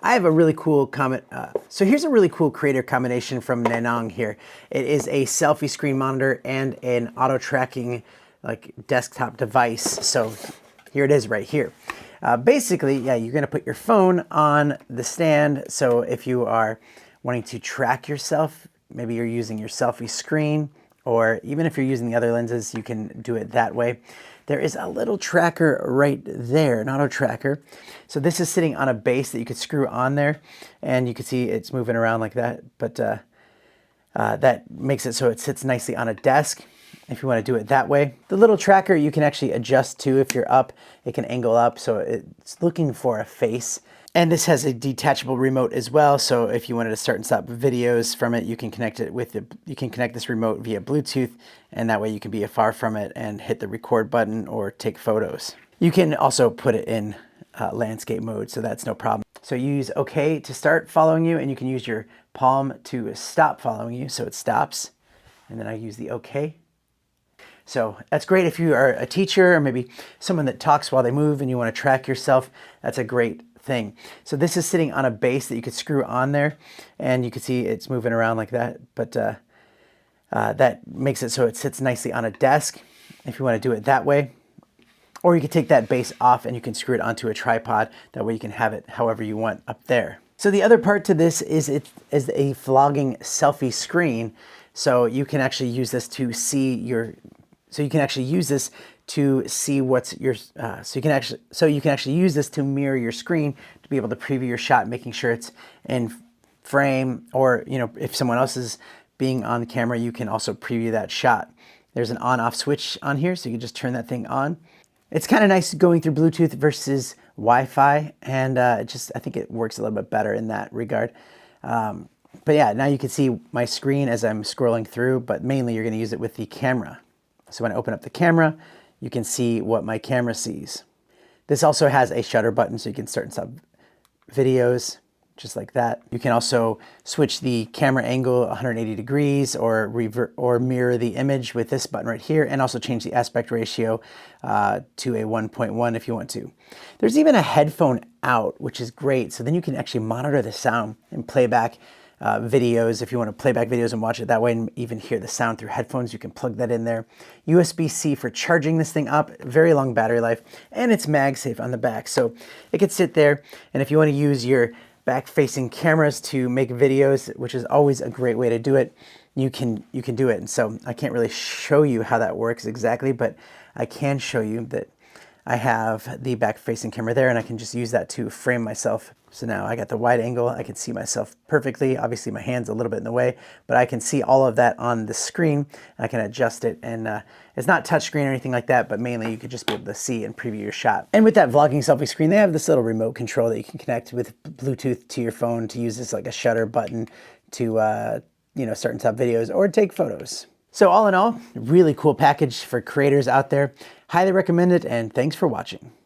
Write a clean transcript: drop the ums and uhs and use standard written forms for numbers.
I have a really cool comment. So here's a really cool creator combination from 𝐒𝐚𝐫𝐭 here. It is a selfie screen monitor and an auto tracking like desktop device. So here it is right here. Basically, yeah, you're gonna put your phone on the stand. So if you are wanting to track yourself, maybe you're using your selfie screen, or even if you're using the other lenses, you can do it that way. There is a little tracker right there, an auto tracker. So this is sitting on a base that you could screw on there, and you can see it's moving around like that, but that makes it so it sits nicely on a desk if you want to do it that way. The little tracker you can actually adjust to. If you're up, it can angle up, so it's looking for a face. And this has a detachable remote as well, so if you wanted to start and stop videos from it, you can connect it with you can connect this remote via Bluetooth, and that way you can be afar from it and hit the record button or take photos. You can also put it in landscape mode, so that's no problem. So you use OK to start following you, and you can use your palm to stop following you, so it stops. And then I use the OK. So that's great if you are a teacher or maybe someone that talks while they move and you want to track yourself. That's a great thing. So this is sitting on a base that you could screw on there, and you can see it's moving around like that, but that makes it so it sits nicely on a desk if you want to do it that way. Or you can take that base off and you can screw it onto a tripod. That way you can have it however you want up there. So the other part to this is it is a vlogging selfie screen. So you can actually use this to see your, so you can actually use this to see what's your, so you can actually use this to mirror your screen to be able to preview your shot, making sure it's in frame, or, you know, if someone else is being on camera, you can also preview that shot. There's an on-off switch on here, so you can just turn that thing on. It's kind of nice going through Bluetooth versus Wi-Fi, and I think it works a little bit better in that regard. But yeah, now you can see my screen as I'm scrolling through, but mainly you're going to use it with the camera. So when I open up the camera, you can see what my camera sees. This also has a shutter button, so you can start and stop videos just like that. You can also switch the camera angle 180 degrees or mirror the image with this button right here, and also change the aspect ratio to a 1.1 if you want to. There's even a headphone out, which is great. So then you can actually monitor the sound and play back videos. If you want to play back videos and watch it that way and even hear the sound through headphones, you can plug that in there. USB-C for charging this thing up, very long battery life, and it's MagSafe on the back. So it could sit there, and if you want to use your back-facing cameras to make videos, which is always a great way to do it, you can do it. And so I can't really show you how that works exactly, but I can show you that I have the back-facing camera there, and I can just use that to frame myself. So now I got the wide angle, I can see myself perfectly. Obviously my hand's a little bit in the way, but I can see all of that on the screen. I can adjust it, and it's not touchscreen or anything like that, but mainly you could just be able to see and preview your shot. And with that vlogging selfie screen, they have this little remote control that you can connect with Bluetooth to your phone to use this like a shutter button to you know, start and stop videos or take photos. So all in all, really cool package for creators out there. Highly recommend it, and thanks for watching.